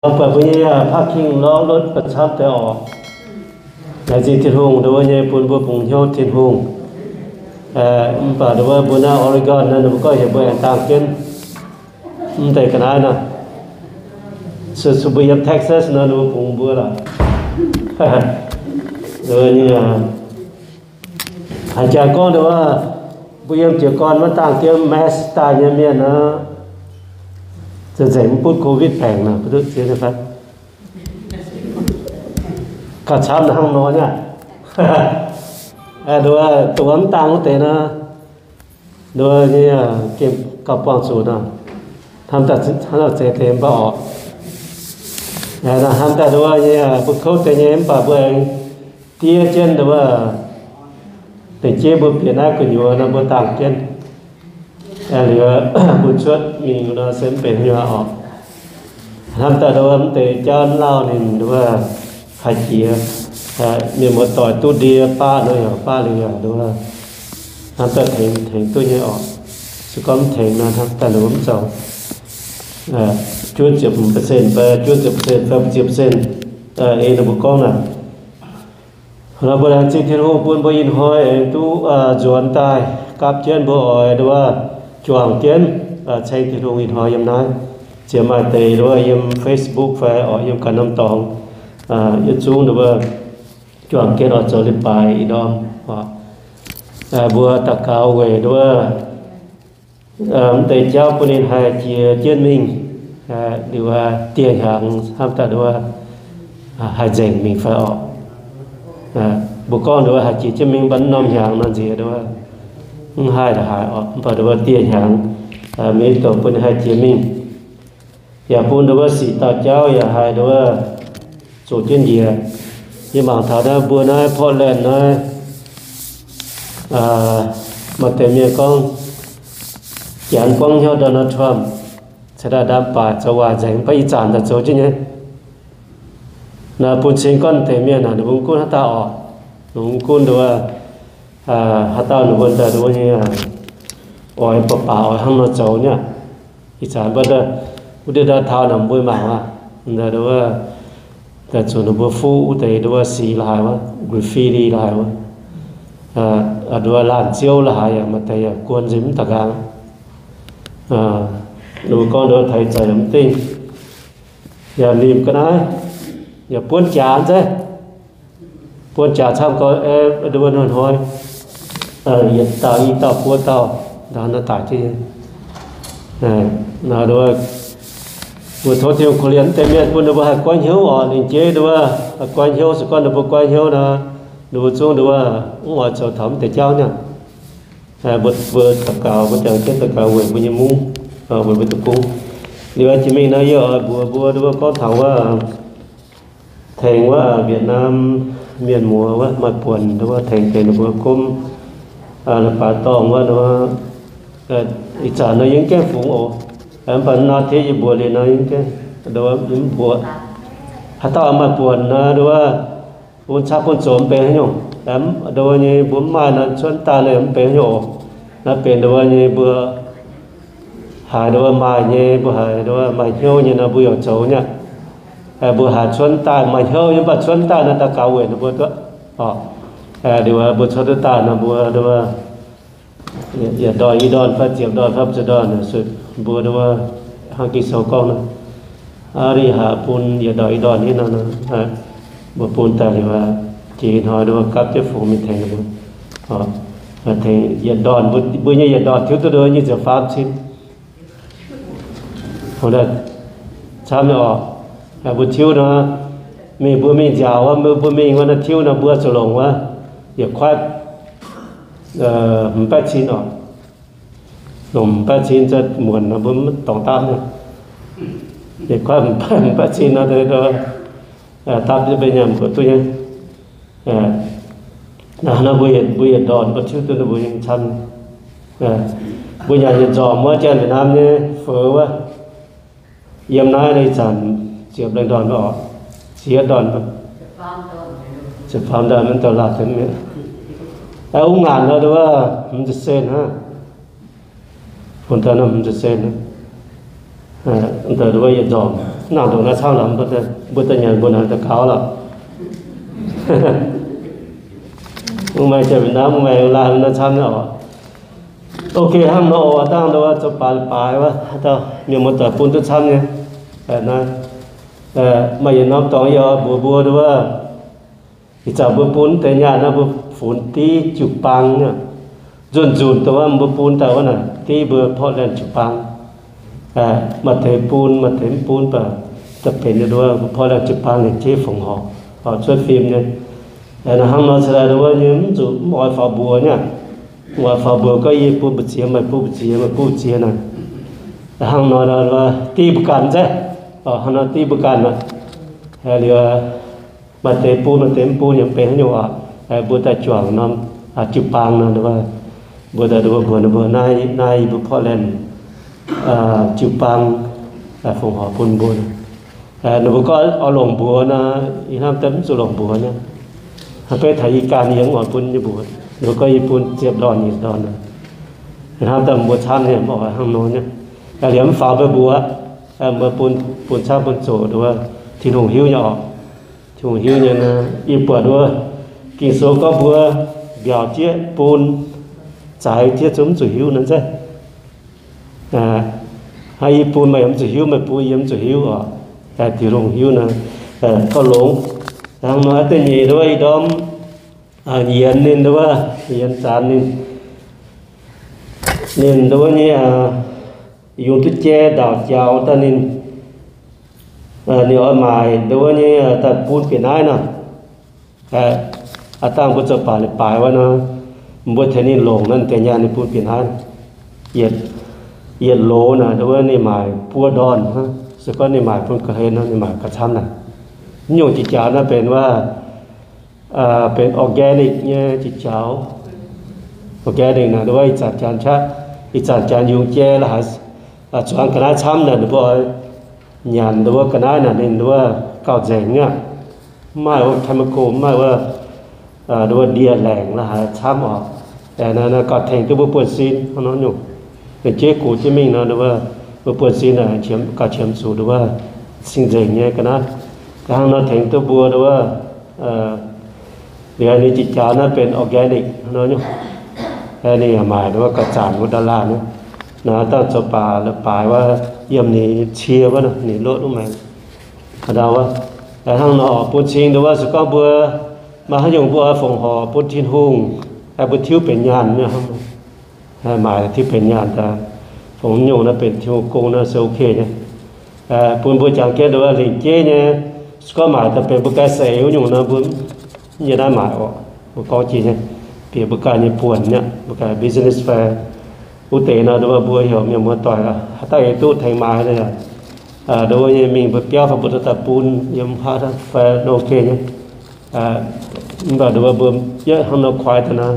เราเปิดวันนี้ภาคคิงล้อรถประชับแต่ออกในจีทินหงโดยเนี่ยปุ่นบัวปุ่งเที่ยวทินหงป่าโดยบัวนาออริกอนนั่นมันก็เห็นบัวต่างกันแต่กันได้นะสุดบุยเท็กซัสนั่นบัวปุ่งบัวละโดยเนี่ยอาจารย์ก็ดูว่าบุยเจียก่อนมันต่างเกี่ยวแมสตายเนี่ยเมียนะจะเสร็จพูดโควิดแพงนะพูดเสียนะครับกระชับในห้องนอนเนี่ยดูว่าตัวมันต่างกันแต่นะดูนี่เก็บกระป๋องสูตรนะทำแต่เศษเทมป่อทำแต่ดูว่าเนี่ยพวกเขาแต่เนี่ยป่าเบื้องที่เช่นดูว่าแต่เจ็บบุเปลี่ยนหน้ากันอยู่นะบุต่างกันหรือบุชุดมีเราเส้นเป็นอยู่ออกทำแต่ดูว่าแต่เจ้าเล่านี่ดูว่าขายเกียร์มีหมดต่อยตู้ดีป้าเลยป้าเลยดูว่าทำแต่แทงตู้นี้ออกสุกมแทงนะทำแต่หลุมสองจุด10%ไปจุด10%ไป10%เองระบบกล้องน่ะเราบริหารจิตที่เราปุ่นบริหารหอยตู้จวนตายกับเจนบ่อยดูว่าจวงเจนใช้ที่เราอินหอยยำน้อยเจียมาเตยด้วยยำ Facebook ไฟออกยำกันน้ำตองยัดซูงดูว่าจวงเจนออกจอลิปายอีดอมบัวตะกาวเวด้วยแต่เจ้าปุ่นอินหายเจียเจนมิงดูว่าเตี้ยหางห้ามแต่ดูว่าหายเจงมิงไฟออกบุกอนดูว่าหากจีจะมีบรรณมอย่างนั่นสิดูว่าให้แต่หายออกพอดูว่าเตี้ยอย่างมีตัวปุ่นให้จีมิงอย่าปุ่นดูว่าสีตาเจ้าอย่าหายดูว่าสูดเย็นเยียยี่หมางถาได้บัวน้อยพ่อเล่นน้อยมาเต็มเมียกองแขนกองเที่ยวโดนัลด์ทรัมป์จะได้ดำป่าจะว่าแจงไปอีจานแต่โจจริงไงนะปุ่นเชิงก้อนเต็มเมียนะบุ้งกุ้นฮัตตาออกบุ้งกุ้นดูว่าฮัตตาหนูบนแต่ดูว่าเนี่ยอ่อยปะป่าอ่อยห้างนอโจเนี่ยอีจานบัดเดออุดรท้าวหนำบุยมาว่าแต่ดูว่าแต่ส่วนบัวฟูแต่ดูว่าสีลายวะกราฟฟิตี้ลายวะดูว่าลานเจียวลายมาแต่กวนจิ้มตะกางดูcon đôi thầy trời ấm tinhอย่านิมก็ได้อย่าป้วนจ่าใช่ป้วนจ่าทำก็ดูนอนหอยอย่าตาอีตาป้วนตาด้านหน้าตาที่น่าดูว่าบุตรที่คนเรียนเต็มเมียปุ่นดูว่าก้อนเหี้ยวอ่อนจริงๆดูว่าก้อนเหี้ยวสักก้อนดูว่าก้อนเหี้ยวนะดูช่วงดูว่าหัวเจ้าถมแต่เจ้าเนี่ยบุตรตะกาวบุตรเจ้าเช่นตะกาวเวบุญยมุ้งbuổi bữa tiệc cúng đi vào Chí Minh nói giờ bùa đứa có thảoว่าthànhว่าViệt Nam miền mùaว่าmặt buồn đứa thành thành bùa cúng là bà tòngว่าnó ít trả nó những cái phụng ổ em vẫn nói thế gì bùa thì nói những cái đứa những bùa hạt tao mặt buồn đứa buồn cha buồn trộm bé nhung em đứa như buồn mai nó xuân ta này em bé nhung nóเป็นđứa như bùaหายด้วยมาเนี่ยบุหายด้วยมาเที่ยวเนี่ยนะบุยอดโจเนี่ยบุหาชวนตามาเที่ยวยังบัดชวนตานะตะเกาเวนะบุตัวอ๋อเดี๋ยวบุชวนตานะบุด้วยอย่าดอยอีดอนพระเจียบดอนพระจะดอนนะสุดบุด้วยหากิโสกองนะอาริหาปุนอย่าดอยอีดอนนี่นะบุปุนแต่เดี๋ยวจีนหอยด้วยกับเจ้าฝูงมีแทงนะบุอ๋อแทงอย่าดอนบุเนี่ยอย่าดอนเที่ยวตัวเดียวนี่จะฟาร์มชิ้นhồi đó sao mà bữa chiều đó mình bữa mình giàu quá bữa mình qua nó chiều nó bữa sầu lòng quá việc khoát bắt chín rồi lòng bắt chín cho muộn nó bữa tổng tam rồi việc khoát bắt chín nó tới đó tam cho bên nhà của tôi nhé nó bữa đòn bữa chiều tôi nó bữa chăn bữa nhà hiện trò mua trên Việt Nam nhé phở quá yếm nói đây chẳng chịu lên đòn bỏ chia đòn chụp phàm đòn mình tàu lạc thế này ông ngàn đó đúng không mìnhจะเส้นฮะคนท่านมันจะเส้นนะแต่ด้วยยาดอง nào đồ nó sao lắm bữa ta nhận bữa nào ta cáo là mày chơi Việt Nam mày làm nó sao nữa ok ham nó đang đâu cho bài quá tao nhiều một tập phun tôi chăm nha na mày nó tao giờ bùa đó thì chả bùa phun tại nhà nó bùa phun tí chụp băng nha dồn tao bùa phun tao nè tí bùa phật lên chụp băng mà thấy phun và tập hình đó phật lên chụp băng để chế phòng họ xuất phim nha là ham nó sẽ là đó những chủ mọi phò bùa nha ngoài phò bùa có gì bùa bự chia này hàng nói là ti bự cản chứ hàng nói ti bự cản mà hay là mà tem pu những bé nhiều bùa ta chuẩn năm chụp băng nó đó bùa ta đó bùa nay bùa phò lên chụp băng phòng họ phun bùa nó có ở lồng bùa na in ham tấm số lồng bùa nhaไปไทยการยังหมดปุ่นญี่ปุ่นเดี๋ยวก็ญี่ปุ่นเจ็บดอนอีกดอนนะนะครับแต่บัวชันเนี่ยบอกว่าห้างโน้นเนี่ยแต่เหลี่ยมฝาไปบัวเมื่อปุ่นชาปุ่นโจดูว่าที่หงหิ้วเนี่ยออกที่หงหิ้วเนี่ยนะอีปวดด้วยกินโซก็บัวเบี่ยวเจี๊ยปุ่นจ่ายเจี๊ยจุ้มจุหิ้วนั่นใช่ให้ญี่ปุ่นมาย้ำจุหิ้วมาปุ่นย้ำจุหิ้วอ่ะแต่ที่หงหิ้วนะก็หลงđang nói tới gì đôi đom nhiệt nên đó nhiệt sàn nên đôi như dùng tuyết che đào chào ta nên nếu ở mài đôi như ta phun biển ai nè tăng có chụp bàiว่าnó mua thế nên lồng nên tiền nhà nên phun biển ai nhiệt lố nè đôi như mài pua đòn ha sự có như mài phun cà hê nó như mài cà chăm nè nhiều chỉ cháo nóเป็นว่าเป็นออร์แกนิกเนี่ยจิเจ้าออร์แกนิกนะด้วยจัดจานชะอีจัดจานยุงเจละหาชวนคณะช้ำน่ะด้วยหยันด้วยคณะน่ะนี่ด้วยเก่าเจ๋งอ่ะไม่ว่าทำมาโกมไม่ว่าด้วยเดียแหลงละหาช้ำออกแต่นั่นก็แทงตัวปวดซีนเขาน้องอยู่เป็นเจ๊กูเจ๊มิ่งนะด้วยปวดซีนน่ะเฉียมก็เฉียมสูด้วยสิ่งเจ๋งเนี่ยคณะhàng nó thànhตัวบัวด้วยเดี๋ยวนี้จิตใจนั้นเป็นออร์แกนิกน้อยอยู่แค่นี้หมายถึงว่ากระจายมุดดาราเนี่ยนะตั้งจะป่าแล้วป่ายว่าเยี่ยมนี้เชียร์ว่านะนี่ลดลงมาเขาเดาว่าแต่ทางนอปุ่นชิงดูว่าสุกบัวมาให้ยงบัวฝงหอปุ่นทินหุงแต่ปุ่นทิ้วเป็นยานเนี่ยครับหมายที่เป็นยานแต่ฝงยงนั้นเป็นทิ้วกงนั้นโอเคเนี่ยปุ่นบัวจังเกตดูว่าหลิงเจ้เนี่ยก็หมายแต่เป็นบุกการเสียอยู่นะบุญยังได้หมายว่าบุกการจีเนี่ยเปลี่ยนบุกการญี่ปุ่นเนี่ยบุกการ business fair อุตเตนะดูว่าบัวเหี่ยวมีมัวต่อยอ่ะถ้าไอ้ตู้แทงไม้เลยอ่ะดูว่ายังมีบุกเปี้ยวกับบุตรตะปูนยังพาทั้งแฟร์โอเคเนี่ยแบบดูว่าบัวเยอะทำเราควายแต่นะ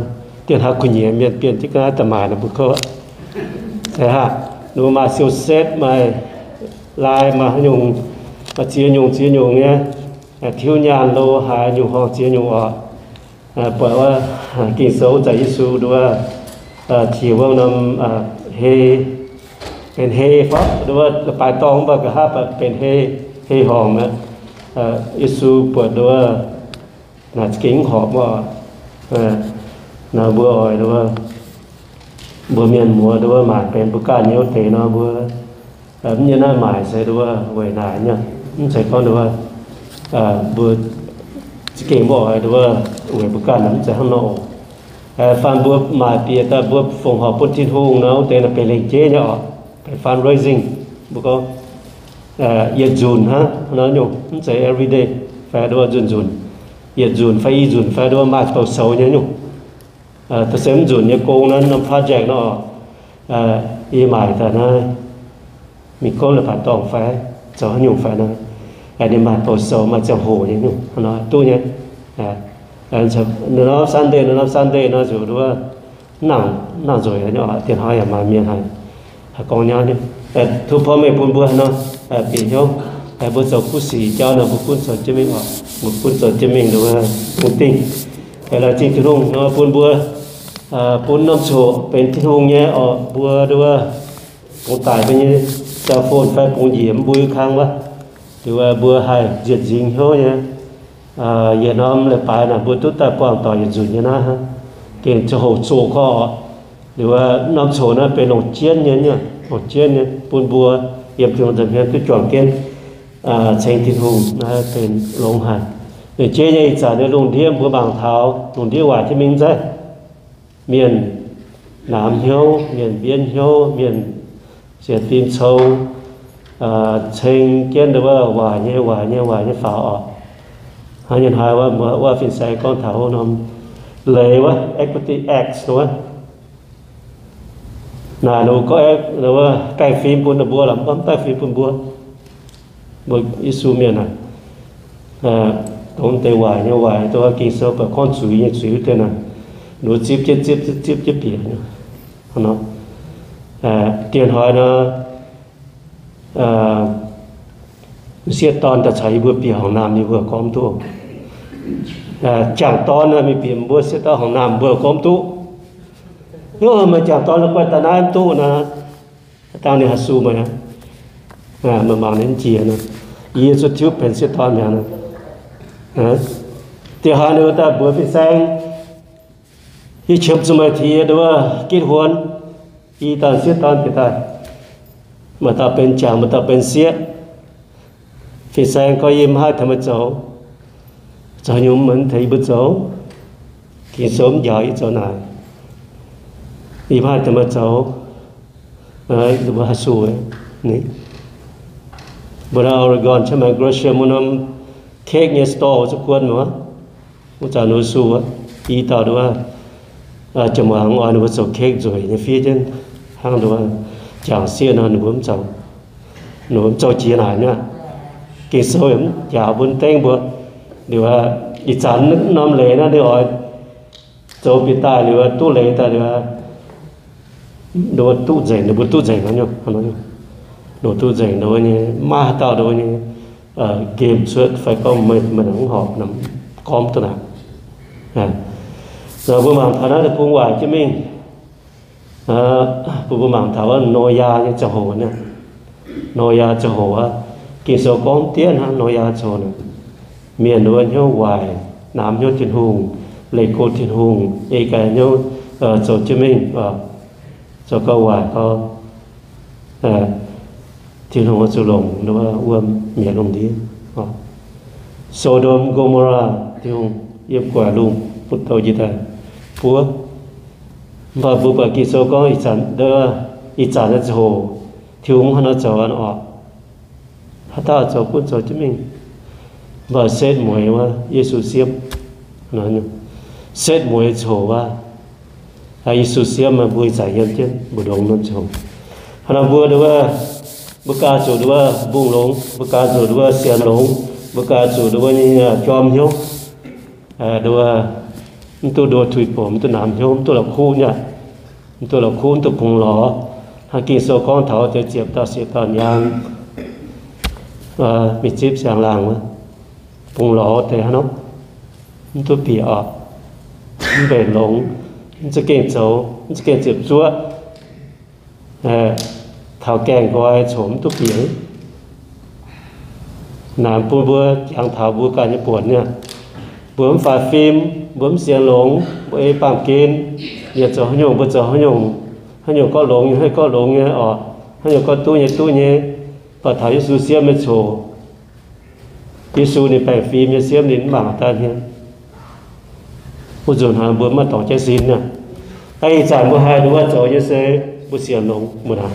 เตียนหาคุณเหยี่ยมเปลี่ยนที่การแต่หมายนะบุกเขาแต่ฮะดูมาเซลเซตมาลายมาอยู่mà chia nhung nhé thiếu nhàn lô hà nhung họ chia nhung họ bởiว่ากินโซ่ใจยิสูด้วยที่ว่าน้ำเฮเป็นเฮฟักด้วยปลายตองบักฮะเป็นเฮหอมนะยิสูเปิดด้วยน่าจะกิ้งหอมว่าน่าบัวอ่อยด้วยบัวเมียนมัวด้วยหมายเป็นบุกการเนี้ยเตะน่าบัวnhư nó mãi sẽ đúng về này nhá sẽ có đúng bữa chỉ kể bỏ đúng về bữa cả lắm sẽ không nổ fan bữa mãi bia ta bữa phòng họp bữa thiên hùng nó tên là cái lệnh chế nhỏ cái fundraising bữa có nhiệt dùn ha nó nhung sẽ everyday phải đúng dùn nhiệt dùn phải đúng mãi cầu sầu nhá nhung ta sớm dùn như cô nó project nó mãi ta nóมีก้นหรือผ่านตองไฟจะให้อยู่ไฟนะอันนี้มาโปรโซมาจะโหอย่างนี้นะตู้เนี้ยอันจะเนื้อซันเดย์นะจะดูว่านั่งสวยเนาะเตียนหอยมาเมียนให้กองยาเนี่ยแต่ทุกพ่อแม่ปุ่นบัวเนาะเปลี่ยนโยแต่บัวจะคู่สีเจ้าเนาะบุคุณสดจะไม่ออกบุคุณสดจะไม่ดูว่าปุ่นติ้งแต่ละจริงที่รุ่งเนาะปุ่นบัวปุ่นน้ำโชเป็นที่รุ่งเนี้ยออกบัวดูว่าปุ่นตายไปเนี่ยจะโฟนไฟปูนเหยียมบุยค้างวะ หรือว่าบัวให้เจียดจริงเขาเนี่ยเย็นน้อมเลยไปนะบัวตุ๊ดตาปวงต่ออย่างจุดเนี่ยนะฮะเก่งจะโหดโซ่ข้อหรือว่าน้องโซ่นะเป็นหลงเจียนเนี่ยหลงเจียนเนี่ยปูนบัวเยี่ยมจงจำเป็นคือจวงเก่งเชงทินหงนะเป็นหลงหันเดี๋ยวเจ๊ยังจ่าในลงเทียมบัวบางเท้าลงเทียมหวานที่มิงใจเมียนน้ำเหี้ยวเมียนเบี้ยนเหี้ยวเมียนเสียตีนโซ่เชงเก่งหรือว่าหวานเนี่ยฝ่าออกหายันหายว่าฟินไซก้อนเท้านมเลยว่า equity x นะน่าหนูก็หรือว่าใกล้ฟิล์มปุ่นบัวหลังบ้านใต้ฟิล์มปุ่นบัวอิสุเมียนะตรงเตวายเนี่ย วายตัวกินเสพข้อนสุยเนี่ยสุยเท่านั้นหนูจิบเปียเนี่ยเนาะเตียนหอยนะเสียตอนจะใช้บัวเปียของน้ำนี่บัวก้อมตัวจางตอนนะมีเปียบัวเสียตอนของน้ำบัวก้อมตัวมาจากตอนเราไปตะน้ำตู้นะตอนนี้ฮัสูมานะมาบางนั้นเจียนะยี่สุดทิวเป็นเสียตอนอย่างนั้นที่หาเนื้อตาบัวพิเศษที่เชื่อมสมัยที่ดูว่ากิดหวนอีตอนเสียตอนไปตายมาตาเป็นจางมาตาเป็นเสียพิเศษก็ยิ้มให้ทำไมเจ้าจะยุ่งเหมือนที่บุเจ้ากินสมใหญ่เจ้านายอีพายจะมาเจ้าหรือว่าฮัสูนี่บนออริกอนใช่ไหมกรอเชียมุนเค้กเนี่ยสตอสักคนมั้งมุจานุสูอีต่อดูว่าจะมาหางอ่อนว่าส่งเค้กจ่อยในฟีเจนห้างดูว่าจางเสียนหนุ่มเจ้าจีนายเนี่ยกินโซ่ยยาวบนเต้งบัวหรือว่าอีจานน้ำเหลนะเดี๋ยวเจ้าปีตายหรือว่าตู้เหลตายหรือว่าđồ tu dày đồ tu dày nó nhở đồ tu dày đồ như ma tạo đồ như game suốt phải có mình không họp nằm com tôi nào rồi bữa mảng thảo nó được buông ngoài chứ mình bữa mảng thảo nồi ya như chảo hồ nè nồi ya chảo hồ á kỳ số con tiền ha nồi ya chảo nè miền đồ nhau hoài nam nhau thiên hùng lệ cô thiên hùng ấy cái nhau chảo chứ mình cho câu hoài có thiên hùng su lồng nó uom mẹ lồng đi Sodom Gomorrah thiên hùng yếm quả lùng phút đầu gì ta phúa và vụ bà kỳ số có ít chán nó hồ thiên hùng hắn nó cho ăn ọ hắn ta cho quân cho chứ mình và xét mùi mà Giêsu xiêm nói nhỉ xét mùi choว่าYesus siapa membuat saya je bodong non jom. Hana buat dua bekas dua bung long, bekas dua sian long, bekas dua ni jom hiu, dua itu dua tuit pom, itu nam hiu, itu lah kunya, itu lah kun, itu pung lo. Haki so kong thau je jiap ta setan yang, mi jiap siang lang, pung lo te hano, itu pia, bền long.จะเก่งโจจะเก่งเจ็บจั่วเท้าแกงก้อยโฉมตุกเปียงน้ำปูบัวอย่างเท้าบัวการญี่ปุ่นเนี่ยบัวฝาฟิล์มบัวเสียงหลงบัวปามกินอย่าเจาะหยงบัวเจาะหยงก็หลงให้ก็หลงเนี่ยอ๋อหยงก็ตู้เนี่ยพอถ่ายยิสูเสียไม่โชว์ยิสูนี่แปะฟิล์มเนี่ยเสียมลิ้นบางตาเนี่ยผู้จนหาบัวมาต่อใจสินเนี่ยไอ้จ่ายบัวหายดูว่าจอยเสยบัวเสียงลงบัวหาย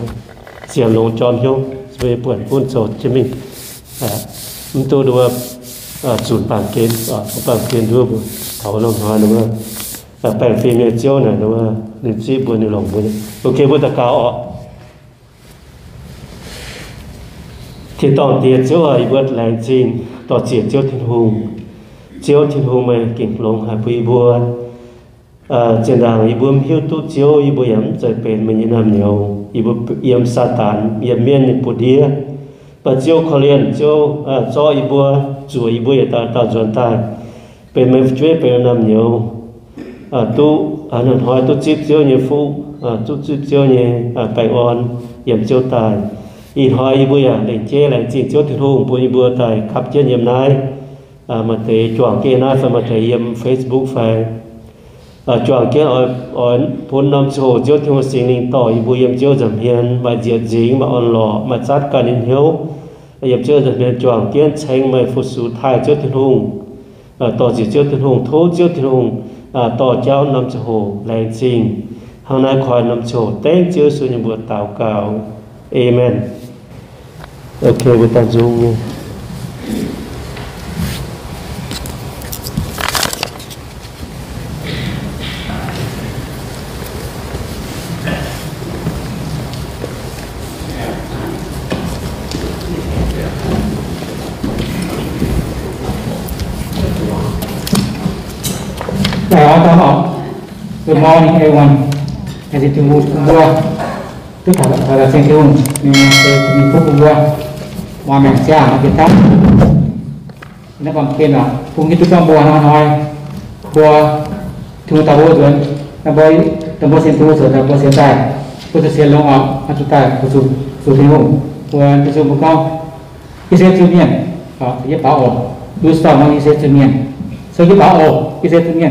เสียงลงจอมโยงไปเปิดพุ่นโจดใช่ไหมมันตัวดูว่าศูนย์ปางเกณฑ์ปางเกณฑ์ด้วยบัวเขาลงหาดูว่าแปลงฟิล์มเนี่ยเจ้าเนี่ยดูว่าหนึ่งซีบัวหนึ่งหลงบัวโอเคบัวตะกาวออกที่ต้องเตียเจ้าไอ้บัวแรงจริงต่อเจียเจ้าทิ้งหุงเจ้าทิ้งหูมาเก่งลงหาปุยบัวเจนดังอีบัวหิวตุเจ้าอีบัวย้ำใจเป็นมันยังน้ำเหนียวอีบัวเยี่ยมซาตานเยี่ยมเมียนในปุดีปัจเจ้าเขาเรียนเจ้าจ่ออีบัวจู่อีบัวตาจวนตายเป็นมันช่วยเป็นน้ำเหนียวตู้อันนั้นหอยตู้จิบเจ้าเนี่ยฟูตู้จิบเจ้าเนี่ยไปอ่อนเยี่ยมเจ้าตาย in hỏi bây giờ để chế lại chỉ cho thuyền hùng bùi bùa tại khắp trên nhiệm này mà thấy chọn kia na phải mà thấy yếm Facebook phải chọn kia ở bốn năm số cho thuyền sinh linh tỏi bùi yếm cho giảm hiền và diệt dính mà on lọ mà sát cả nên hiếu yếm cho giảm hiền chọn kia tranh mà phụ sự thay cho thuyền hùng tỏ chỉ cho thuyền hùng thốt cho thuyền hùng tỏ cháu năm số lại trình hôm nay khỏi năm số tên chưa sự những buổi tạo cáo amen. Ok, với ta dùng nha. Good morning, everyone. As it moves to tất cả là sen tiêu mình phúc qua mà mình sẽ làm cái tóc nó còn kia là cũng như tôi trong bùa nó nói bùa thu tàu bùa rồi nó bơi tàu bùa sen tiêu rồi tàu bùa sen tài bùa sen lông ở chúng ta có số thiên hùng bùa tôi dùng một con cái sen tiêu miền cái bảo ổ đối sau nó cái sen tiêu miền sau cái bảo ổ cái sen tiêu miền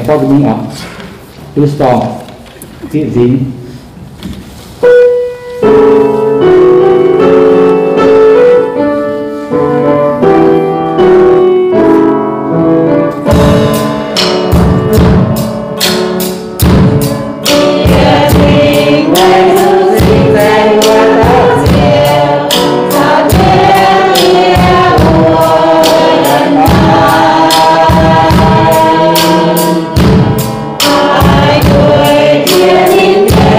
following up to stop seizing I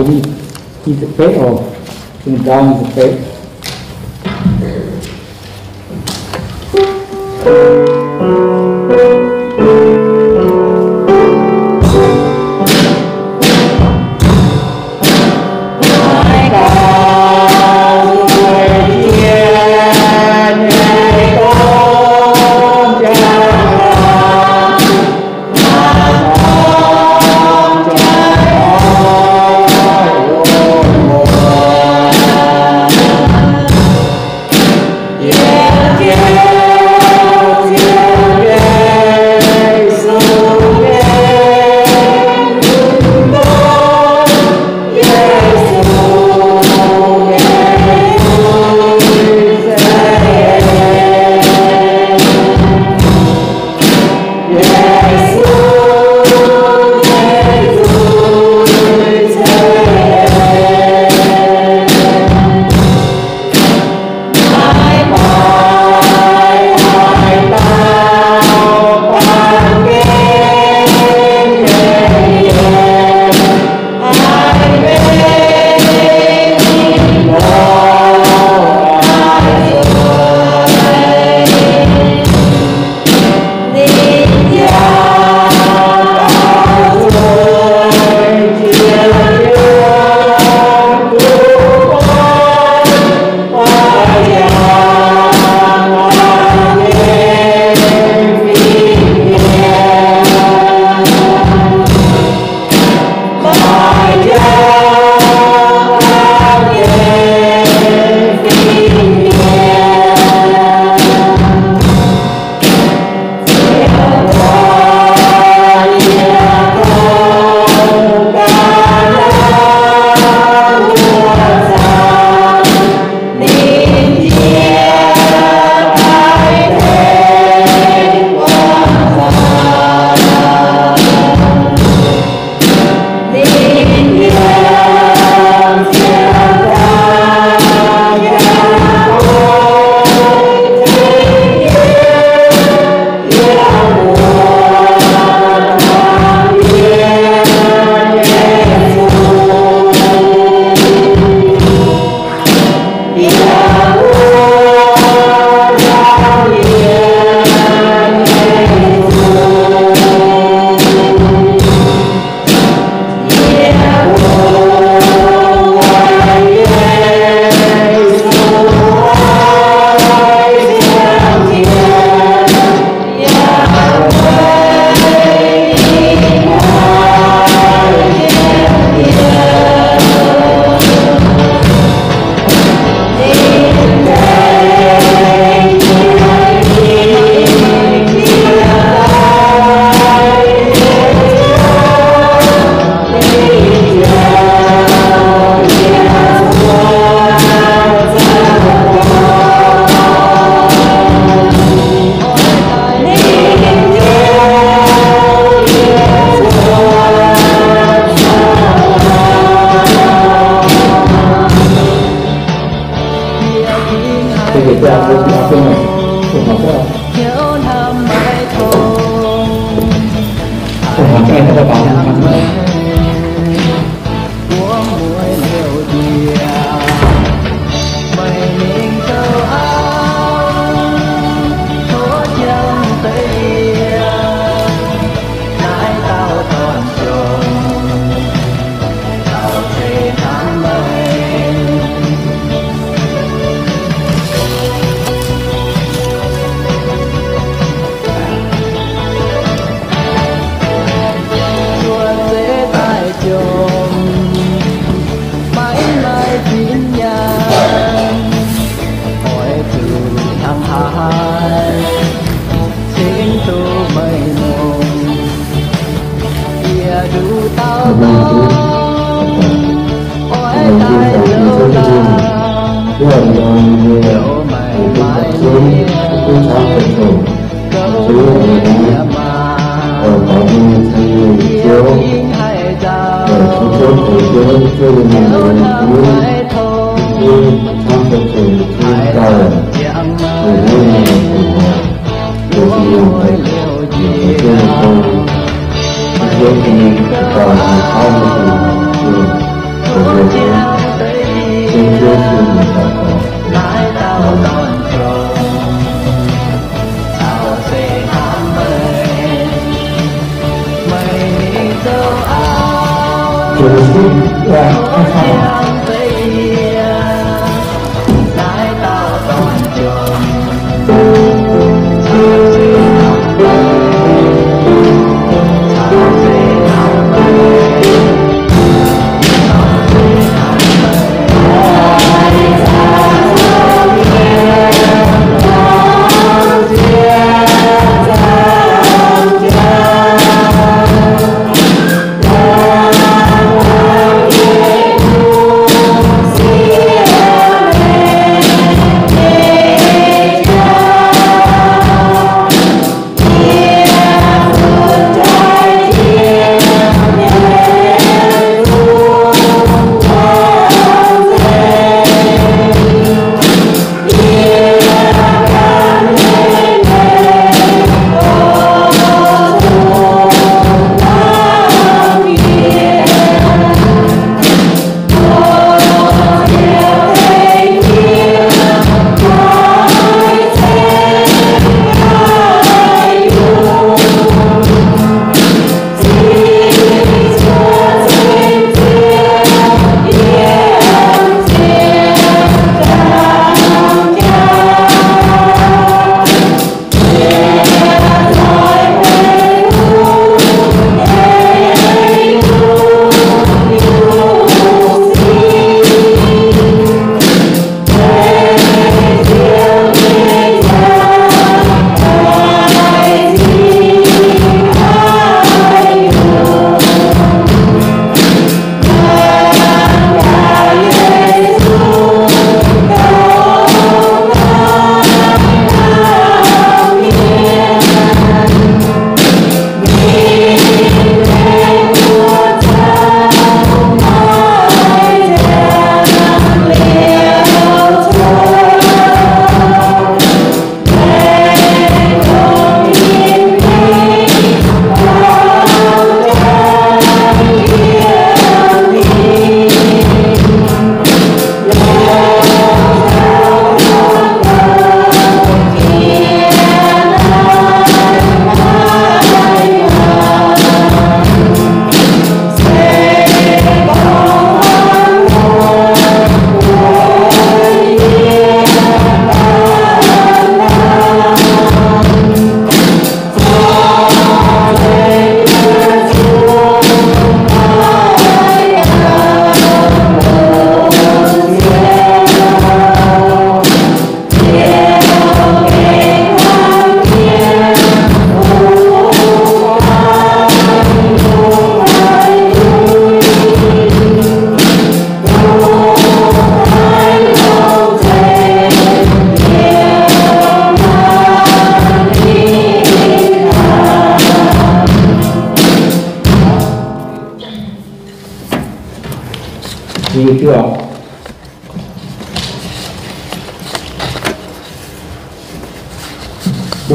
như thực tế rồi mình cao như thực tế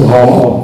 sự hòm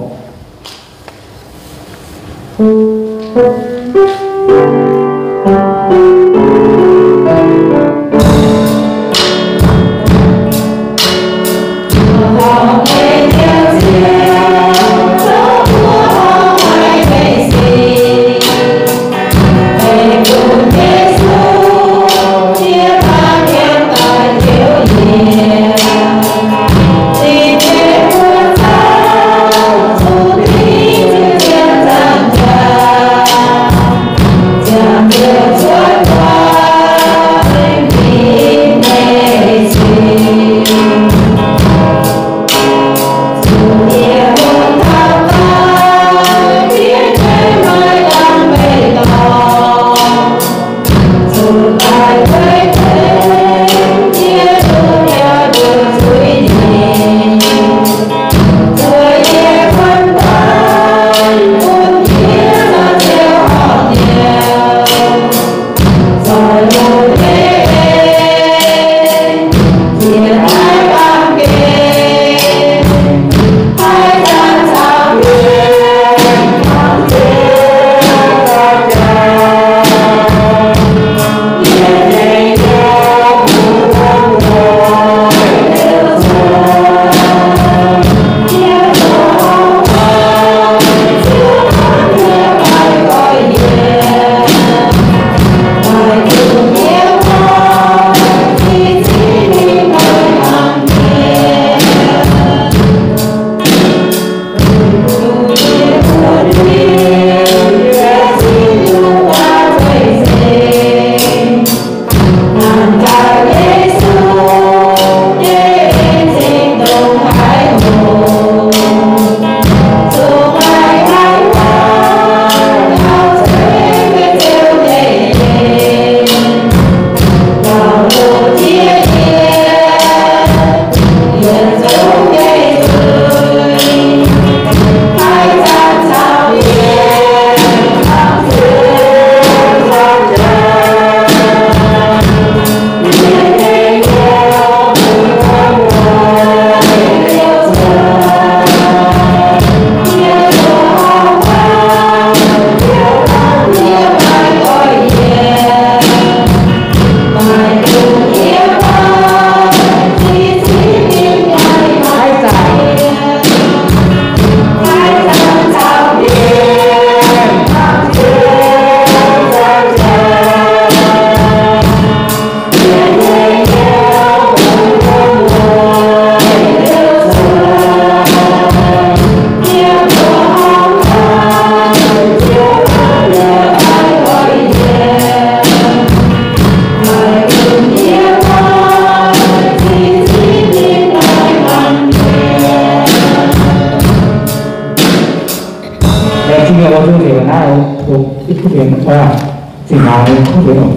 สิ่งเหล่านี้เขาเรียก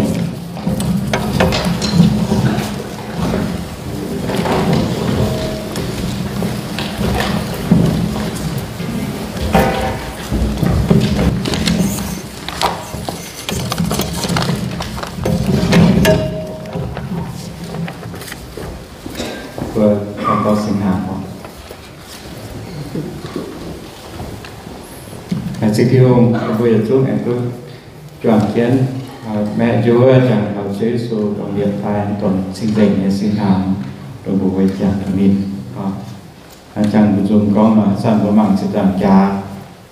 เพื่อการต่อสินหาของสิ่งที่องค์พระเยซูแห่งตัวchọn kiến mẹ Chúa chẳng đạo Chúa Giêsu đồng điện phai tuần sinh dành để sinh hàm đồng bộ với chẳng thần minh chẳng dùng con mà sẵn của mạng sẽ chẳng trả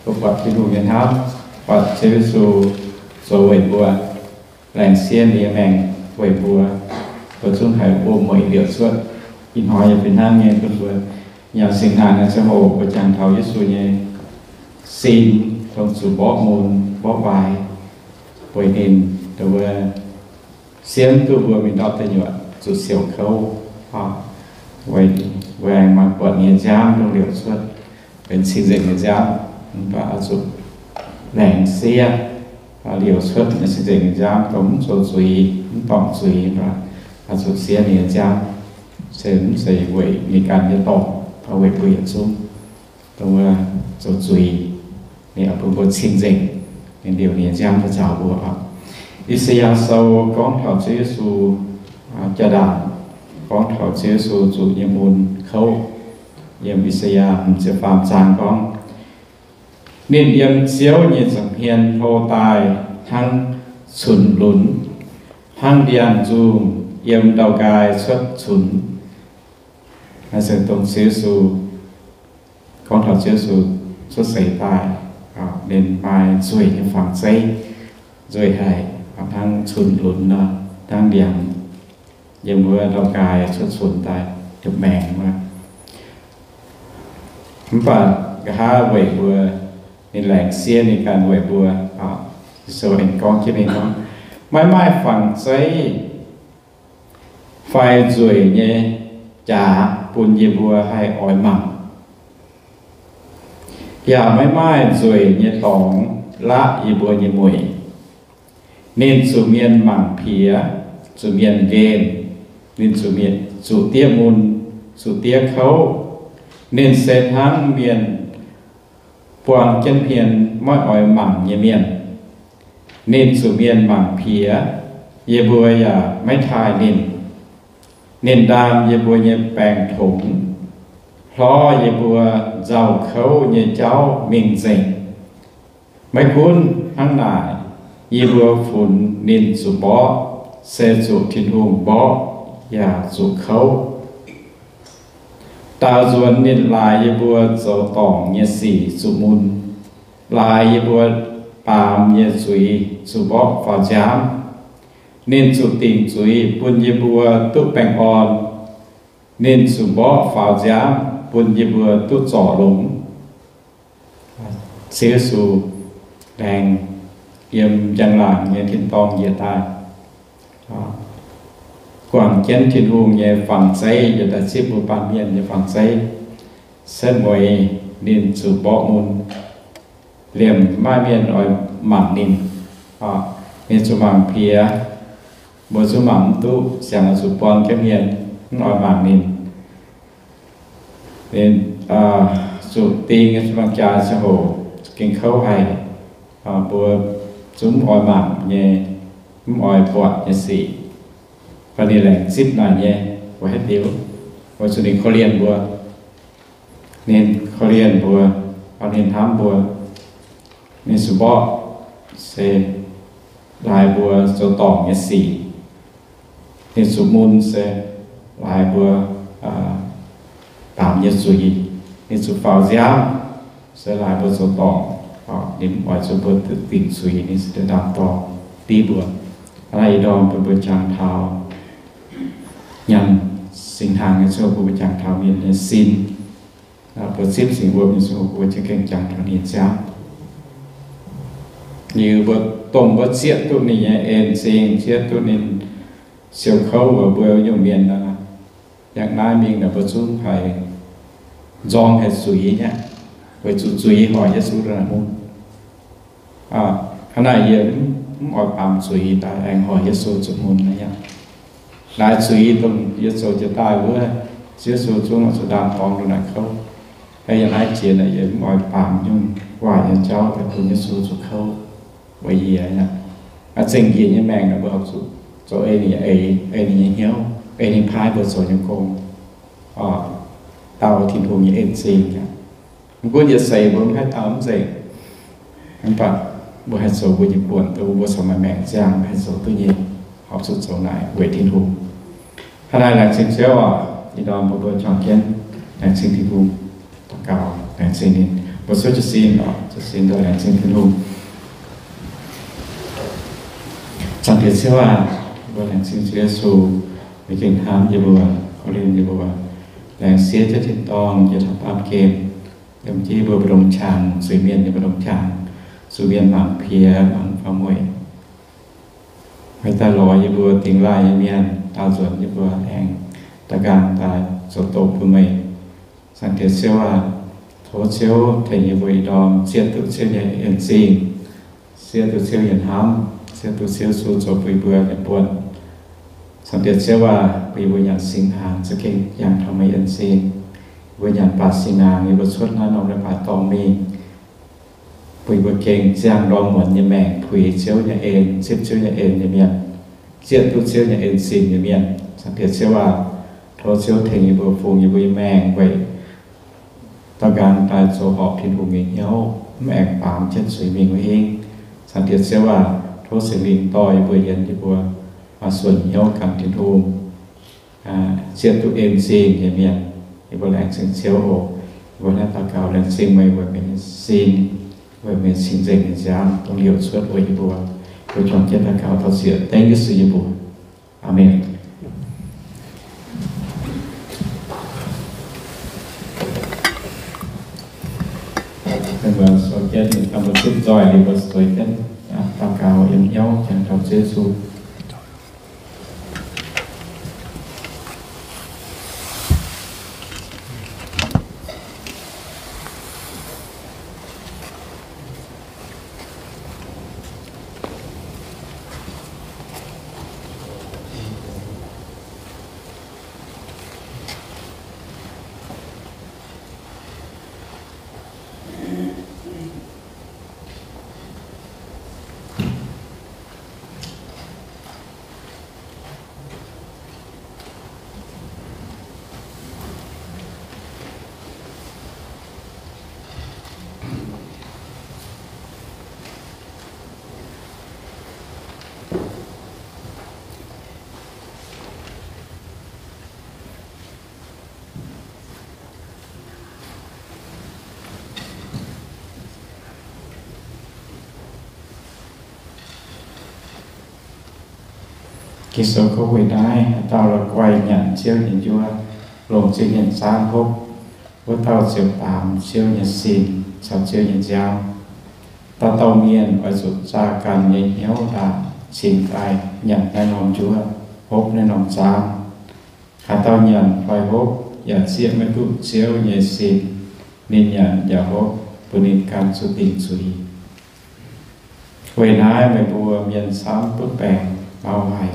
của Phật khi đủ nhân hấp Phật Chúa Giêsu rồi quẩy bùa lành xiên địa mèng quẩy bùa và chúng hải ôm mấy liệu suốt in hỏi ở Việt Nam nghe con vừa nhà sinh hàm là sẽ hồ của chẳng thảo Giêsu nhé xin trong sự bỏ môn bỏ bài với nên tôi vừa xem tôi vừa mình đọc tới nhuận chút xíu khâu hoặc với anh mà bọn nghiên giam trong điều suất bên xây dựng nghiên giam và dụng lẻng xe và điều suất là xây dựng nghiên giam cống số suy tổng suy và dụng xe nghiên giam sớm xây với nghiên can nhân tổ và với quyền xuống tôi số suy để ở bộ xây dựng nên điều nghiên giam và chào bùa Isaiah sau con thảo Chúa Giêsu cha đàn con thảo Chúa Giêsu chủ nhiệm môn khâu nhiệm yếm Isaiah sẽ phạm sang con nên yếm xíu nhiệt sầm hiền hồ tài hăng sùn lún hăng điền dù yếm đầu cài xuất sùn hay sự tông xíu xù con thọ xíu xù xuất xảy tài nên bài duy như phẳng dây duy hài hăng sùn lún đang điền yếm vừa đầu cài xuất sùn tài được mèn mà và cả vậy vừa nên làng xia nênการvậy vừa rồi anh con cho nên con mãi phẳng giấy phải rồi nhé trả bùn gì vừa hay ỏi mặnอย่าmãi rồi nhé tỏng lá gì vừa nhé mùi nên sự miên mặn phía sự miên ghen nên sự tiết môn sự tiết khấu nên sẽ thắng miền quang chân hiền mọi ỏi mặn như miền nên sự miền mặn phía ye bùa ya mấy thai nên đam ye bùa ye bèn thủng lo ye bùa giàu khấu ye cháu mình dình mấy cuốn hăng nải ye bùa phun nên sự bó sẽ sự thiên hùng bó ya sự khấu ta duẩn nên lại ye bùa dầu tỏng ye xỉ sự môn lại ye bùa pàm ye suy sự bó vào giám nên sự tình suy bùn ye bùa túc bèn on nên sự bó vào giám bùn ye bùa túc giỏ lúng xế sự đèn yếm chẳng làm ye thiên tông ye tai quảng chén thiên hùng ye phẳng giấy ye ta xếp bùa bàn miền ye phẳng giấy sẽ mồi nên sự bó môn liềm mai miền ỏi mặn nín nên số mặn phía bữa số mặn tu xem là số pon cái miền ỏi mặn nín nên số tiền cái số mặn trà số hồ kinh khâu hay bữa chúng ỏi mặn nhẹ ỏi bọt nhẹ xỉ và đi lại zip là nhẹ và hết điếu và số này khó liền bữa nên khó liền bữa nên thám bữa nên số bó sẽ lại bùa số tỏng nhé xỉ nên số môn sẽ lại bùa tạm nhé suy nên số pháo giám sẽ lại bùa số tỏng đến mọi số bùa tự tình suy nên sẽ đàm tỏ tí bùa này đòn bùa chẳng thảo nhằm sinh hàng cái số bùa chẳng thảo miền nên xin bùa xếp sinh bùa những số bùa chẳng thảo niên giám như bữa tổng bữa xiết tụi này em xem xiết tụi này siêu khâu và bữa nhiều miền là dạng nay mình là bữa xuống phải giòn hay suy nhá với suy hỏi cho số là môn cái này giờ hỏi làm suy tại anh hỏi cho số môn này nhá lại suy tụm cho số cho tai bữa xiết số xuống là số đàn toàn rồi này khâu hay là hai chuyện này giờ hỏi làm nhưng quả cho cháu phải cùng cho số khâu bởi vì sinh gì như mèn là bữa học số ấy này hiếu ấy này phai bữa số những con tàu thiên hùng như em sinh một con giờ xây bữa hết ấm dậy anh bạn bữa hết số bữa nhịp buồn tôi bữa số mà mèn giang hết số tự nhiên học số này về thiên hùng hôm nay là sinh xéo thì đó một bữa chọn kiến là sinh thiên hùng tất cả là sinh nên bữa số cho xin đó là sinh thiên hùng chẳng thể xưa bữa làng sinh xưa xù với kinh tham như bữa có liên như bữa làng xưa cho thiên tông cho thập áp kềm thậm chí bữa đồng tràng suy miên như bữa đồng tràng suy miên mạng phía bằng phá mùi người ta nói như bữa tiếng lai như miên tao ruột như bữa làng ta càng ta số tổ của mình chẳng thể xưa thố xưa thầy như bữa đòn xưa tự xưa như yên sinh xưa tự xưa yên hám sẽ tu siêu số cho bùi bùa để buồn, sản xuất sẽว่าbùi bùi nhàn sinh hàng sẽ kinh nhàn thầm mấy ân sinh, bùi nhàn bát sinh hàng như bữa suốt năm năm để bát tòng mi, bùi bùi kinh giang đo muộn như mẹ, bùi siêu như em, xếp siêu như em như miệng, diện tu siêu như em sinh như miệng, sản xuất sẽว่าthô siêu thành như bùi phù như bùi mẹ vậy, ต่อการตายโซหอบทิ้งหูเงี้ยวแม่ปามเช่นสวยมีเองสังเกตเสียว่าโทษสิลิงต่อยบัวเย็นที่บัวมาส่วนเงี้ยวกันทิ้งหูเสียตัวเองซีนอย่างเนี้ยที่บัวแรงสิ่งเชียวโอบัวหน้าตาเก่าแรงสิ่งไม่บัวเป็นซีนบัวเป็นสิ่งเจริญจามต้องเลี้ยวสวดบัวยี่บัวบัวจงเจตาเก่าทัศเสียเต็งยึดสุยบัวอาเมนvà số chết thì trong một chút rồi thì một số chết tăng cao yếu nhau chẳng trong chế su khi số có quỷ đai tao là quay nhận siêu nhận vua lồng siêu nhận san hốc với tao siêu tạm siêu nhận xin sau siêu nhận giao tao miền ở sụt ra cần nhận hiếu đã xin cài nhậnในlòng chúa hốcในlòng san tao nhận phải hốc nhận siêu mấy cụ siêu nhận xin nên nhận và hốc bữa nên can su tình suy quỷ đai mày bùa miền sáng bút bèn bao ngày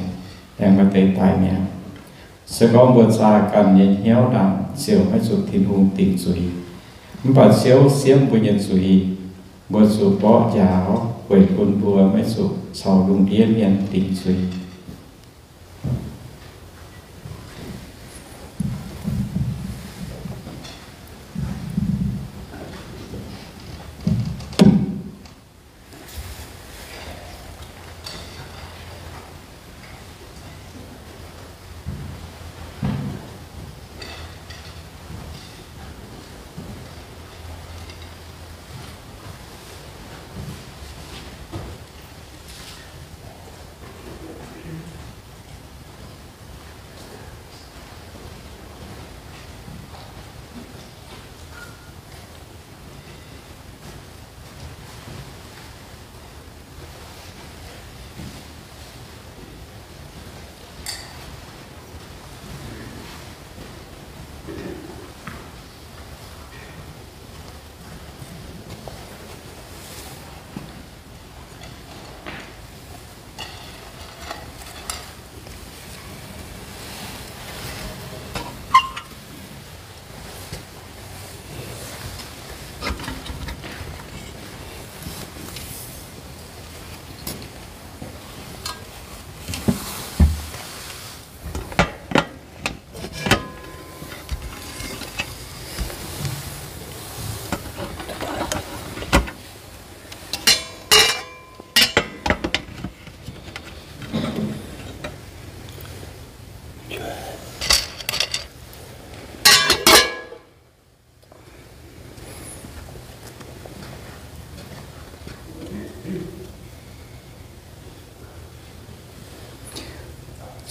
yangมาเตะตายเนี่ยสกองบทสากันเยี่ยวดังเสียวให้สุดทิ้งหงติ่งสุยมันปัดเสียวเสียมบุญยันสุยบทสุปอยาวเปิดคนบัวไม่สุชาวลุงเดียนยันติ่งสุย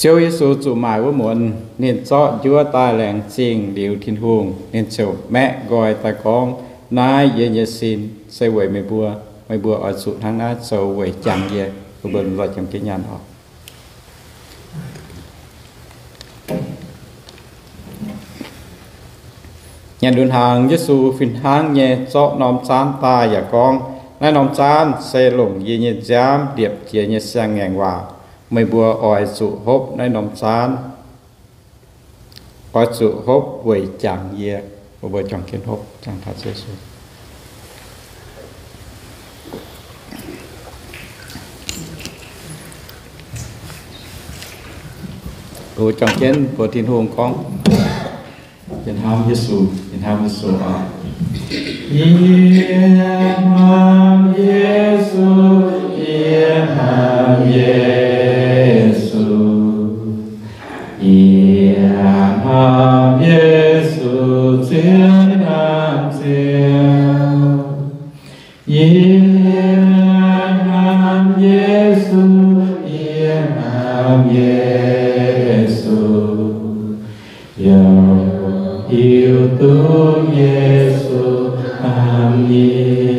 Chúa Giêsu chủ mãi với muốn nên cho Chúa ta lẻng xin điều thiên hùng nên chịu mẹ gọi ta con nai ye xin xây quậy mày bùa ở sụt tháng ná sầu quậy chẳng ye của bên vào trong cái nhà họ nhà đồn hàng Giêsu phiền hàng nhẹ cho nóm chán ta và con nay nóm chán xây lủng ye nhẹ giám điệp chia nhẹ sang ngàn hòa mày bùa ỏi sụ hốp nay nóm chán ỏi sụ hốp quậy chẳng ye của bên trong cái hốp chẳng thật Giêsu của trong chén của thiên hùng con Thiên ham Giêsu à Nam Giêsu, Nam Giêsu, Nam Giêsu, Thiên Nam Thiên, Nam Giêsu, Nam Giêsu, yêu thương Giêsu, amen.